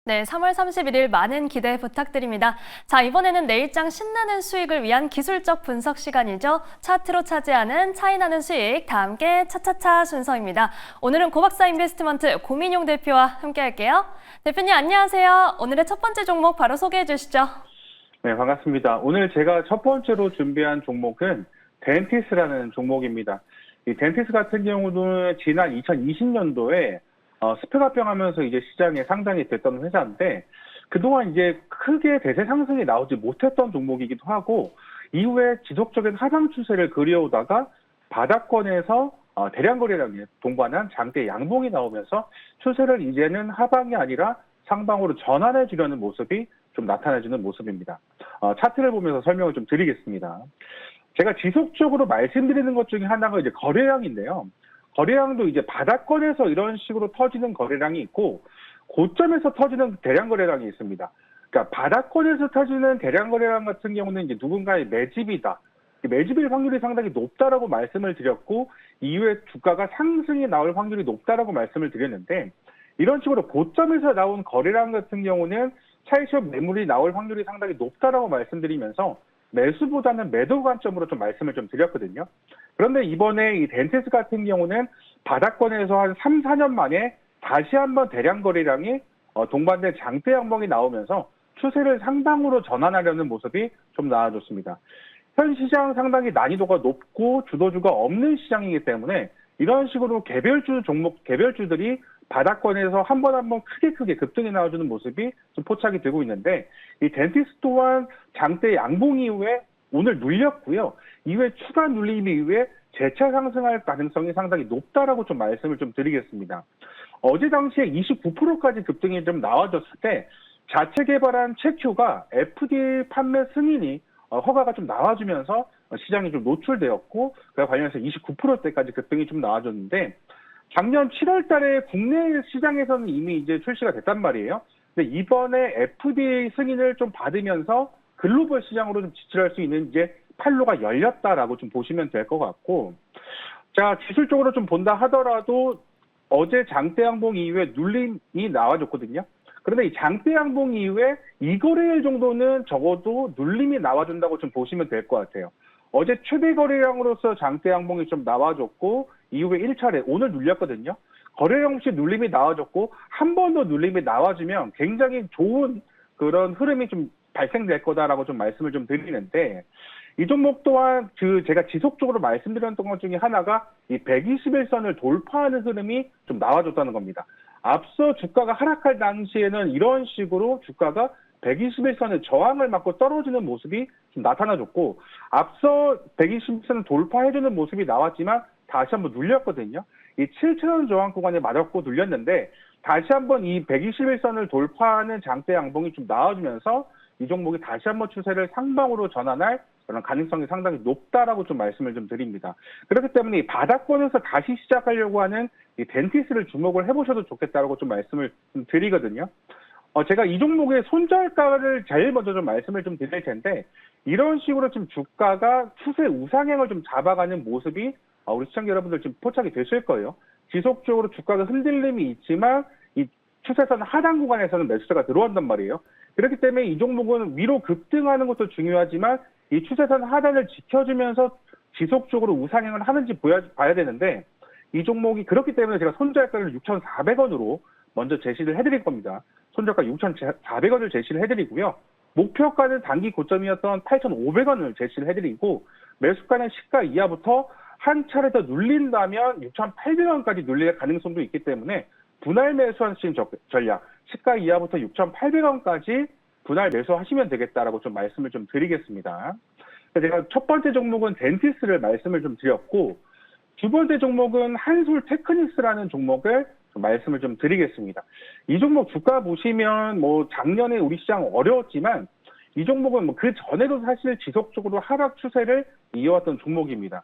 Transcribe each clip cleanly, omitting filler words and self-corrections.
네, 3월 31일 많은 기대 부탁드립니다. 자, 이번에는 내일장 신나는 수익을 위한 기술적 분석 시간이죠. 차트로 차지하는 차이나는 수익, 다 함께 차차차 순서입니다. 오늘은 고박사 인베스트먼트 고민용 대표와 함께 할게요. 대표님 안녕하세요. 오늘의 첫 번째 종목 바로 소개해 주시죠. 네, 반갑습니다. 오늘 제가 첫 번째로 준비한 종목은 덴티스라는 종목입니다. 이 덴티스 같은 경우는 지난 2020년도에 스펙 합병하면서 이제 시장에 상장이 됐던 회사인데 그동안 이제 크게 대세 상승이 나오지 못했던 종목이기도 하고 이후에 지속적인 하방 추세를 그려오다가 바닥권에서 대량 거래량에 동반한 장대 양봉이 나오면서 추세를 이제는 하방이 아니라 상방으로 전환해 주려는 모습이 좀 나타나주는 모습입니다. 차트를 보면서 설명을 좀 드리겠습니다. 제가 지속적으로 말씀드리는 것 중에 하나가 이제 거래량인데요. 거래량도 이제 바닥권에서 이런 식으로 터지는 거래량이 있고 고점에서 터지는 대량 거래량이 있습니다. 그러니까 바닥권에서 터지는 대량 거래량 같은 경우는 이제 누군가의 매집이다. 매집일 확률이 상당히 높다라고 말씀을 드렸고 이후에 주가가 상승이 나올 확률이 높다라고 말씀을 드렸는데 이런 식으로 고점에서 나온 거래량 같은 경우는 차익실현 매물이 나올 확률이 상당히 높다라고 말씀드리면서 매수보다는 매도 관점으로 좀 말씀을 좀 드렸거든요. 그런데 이번에 이 덴티스 같은 경우는 바닥권에서 한 3, 4년 만에 다시 한번 대량 거래량이 동반된 장대 양봉이 나오면서 추세를 상방으로 전환하려는 모습이 좀 나와줬습니다. 현 시장 상당히 난이도가 높고 주도주가 없는 시장이기 때문에 이런 식으로 개별주 종목, 개별주들이 바닥권에서 한 번 크게 급등이 나와주는 모습이 좀 포착이 되고 있는데 이 덴티스 또한 장대 양봉 이후에 오늘 눌렸고요. 이후에 추가 눌림 이후에 재차 상승할 가능성이 상당히 높다라고 좀 말씀을 좀 드리겠습니다. 어제 당시에 29%까지 급등이 좀 나와줬을 때 자체 개발한 채큐가 FDA 판매 승인이 허가가 좀 나와주면서 시장이 좀 노출되었고 그와 관련해서 29%대까지 급등이 좀 나와줬는데 작년 7월 달에 국내 시장에서는 이미 이제 출시가 됐단 말이에요. 근데 이번에 FDA 승인을 좀 받으면서 글로벌 시장으로 좀 진출할 수 있는 이제 판로가 열렸다라고 좀 보시면 될 것 같고 자, 기술적으로 좀 본다 하더라도 어제 장대 양봉 이후에 눌림이 나와줬거든요. 그런데 이 장대 양봉 이후에 2거래일 정도는 적어도 눌림이 나와준다고 좀 보시면 될 것 같아요. 어제 최대 거래량으로서 장대 양봉이 좀 나와줬고 이후에 1차례 오늘 눌렸거든요. 거래량 없이 눌림이 나와줬고 한 번 더 눌림이 나와주면 굉장히 좋은 그런 흐름이 좀 발생될 거다라고 좀 말씀을 좀 드리는데 이 종목 또한 제가 지속적으로 말씀드렸던 것 중에 하나가 이 121선을 돌파하는 흐름이 좀 나와줬다는 겁니다. 앞서 주가가 하락할 당시에는 이런 식으로 주가가 121선의 저항을 맞고 떨어지는 모습이 좀 나타나줬고 앞서 121선을 돌파해주는 모습이 나왔지만 다시 한번 눌렸거든요. 이 7,000원 저항 구간에 맞았고 눌렸는데 다시 한번 이 121선을 돌파하는 장대 양봉이 좀 나와주면서 이 종목이 다시 한번 추세를 상방으로 전환할 그런 가능성이 상당히 높다라고 좀 말씀을 좀 드립니다. 그렇기 때문에 이 바닥권에서 다시 시작하려고 하는 이 덴티스를 주목을 해보셔도 좋겠다라고 좀 말씀을 좀 드리거든요. 제가 이 종목의 손절가를 제일 먼저 좀 말씀을 좀 드릴 텐데 이런 식으로 지금 주가가 추세 우상향을 좀 잡아가는 모습이 우리 시청자 여러분들 지금 포착이 되실 거예요. 지속적으로 주가가 흔들림이 있지만 이 추세선 하단 구간에서는 매수세가 들어온단 말이에요. 그렇기 때문에 이 종목은 위로 급등하는 것도 중요하지만 이 추세선 하단을 지켜주면서 지속적으로 우상향을 하는지 봐야 되는데 이 종목이 그렇기 때문에 제가 손절가를 6,400원으로 먼저 제시를 해드릴 겁니다. 손절가 6,400원을 제시를 해드리고요. 목표가는 단기 고점이었던 8,500원을 제시를 해드리고 매수가는 시가 이하부터 한 차례 더 눌린다면 6,800원까지 눌릴 가능성도 있기 때문에 분할 매수하시는 전략 시가 이하부터 6,800원까지 분할 매수하시면 되겠다라고 좀 말씀을 좀 드리겠습니다. 제가 첫 번째 종목은 덴티스를 말씀을 좀 드렸고 두 번째 종목은 한솔 테크닉스라는 종목을 말씀을 좀 드리겠습니다. 이 종목 주가 보시면 뭐 작년에 우리 시장 어려웠지만 이 종목은 뭐 그 전에도 사실 지속적으로 하락 추세를 이어왔던 종목입니다.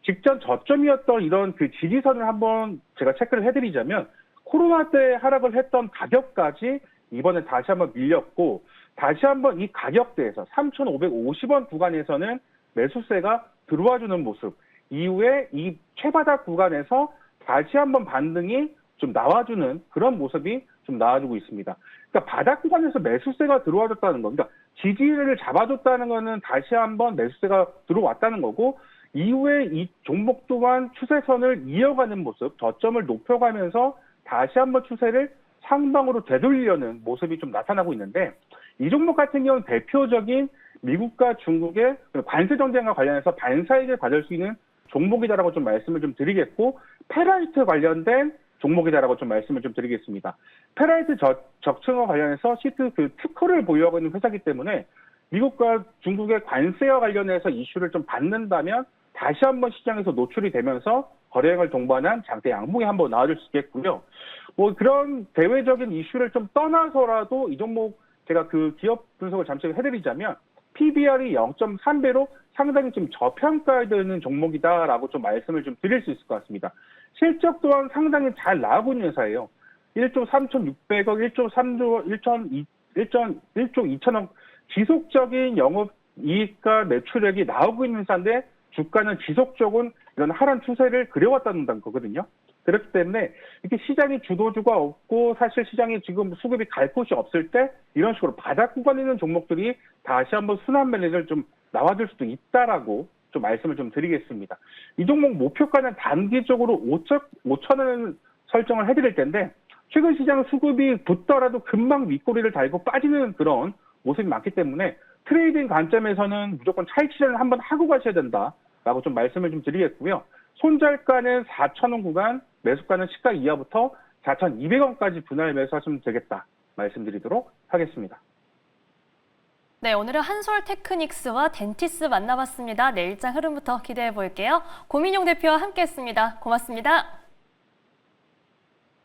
직전 저점이었던 이런 그 지지선을 한번 제가 체크를 해드리자면 코로나 때 하락을 했던 가격까지 이번에 다시 한번 밀렸고 다시 한번 이 가격대에서 3,550원 구간에서는 매수세가 들어와주는 모습 이후에 이 최바닥 구간에서 다시 한번 반등이 좀 나와주는 그런 모습이 좀 나와주고 있습니다. 그러니까 바닥 구간에서 매수세가 들어와줬다는 거, 그러니까 지지를 잡아줬다는 거는 다시 한번 매수세가 들어왔다는 거고, 이후에 이 종목 또한 추세선을 이어가는 모습, 저점을 높여가면서 다시 한번 추세를 상방으로 되돌리려는 모습이 좀 나타나고 있는데, 이 종목 같은 경우는 대표적인 미국과 중국의 관세 정쟁과 관련해서 반사이익을 받을 수 있는 종목이다라고 좀 말씀을 좀 드리겠고, 페라이트 관련된 종목이다라고 좀 말씀을 좀 드리겠습니다. 페라이트 적층과 관련해서 시트 특허를 보유하고 있는 회사이기 때문에 미국과 중국의 관세와 관련해서 이슈를 좀 받는다면 다시 한번 시장에서 노출이 되면서 거래량을 동반한 장대 양봉이 한번 나와줄 수 있겠고요. 뭐 그런 대외적인 이슈를 좀 떠나서라도 이 종목 제가 그 기업 분석을 잠시 해드리자면 PBR이 0.3배로 상당히 좀 저평가되는 종목이다라고 좀 말씀을 좀 드릴 수 있을 것 같습니다. 실적 또한 상당히 잘 나오고 있는 회사예요. 1조 3,600억, 1조 3조 1조 2천억 지속적인 영업이익과 매출액이 나오고 있는 회사인데 주가는 지속적인 이런 하락 추세를 그려왔다는 거거든요. 그렇기 때문에 이렇게 시장이 주도주가 없고 사실 시장이 지금 수급이 갈 곳이 없을 때 이런 식으로 바닥 구간에 있는 종목들이 다시 한번 순환 매매를 좀 나와줄 수도 있다라고 좀 말씀을 좀 드리겠습니다. 이 종목 목표가는 단기적으로 5천 원 설정을 해드릴 텐데 최근 시장 수급이 붙더라도 금방 윗꼬리를 달고 빠지는 그런 모습이 많기 때문에 트레이딩 관점에서는 무조건 차익 실현을 한번 하고 가셔야 된다라고 좀 말씀을 좀 드리겠고요. 손절가는 4,000원 구간, 매수가는 시가 이하부터 4,200원까지 분할 매수하시면 되겠다 말씀드리도록 하겠습니다. 네, 오늘은 한솔테크닉스와 덴티스 만나봤습니다. 내일장 흐름부터 기대해 볼게요. 고민용 대표와 함께했습니다. 고맙습니다.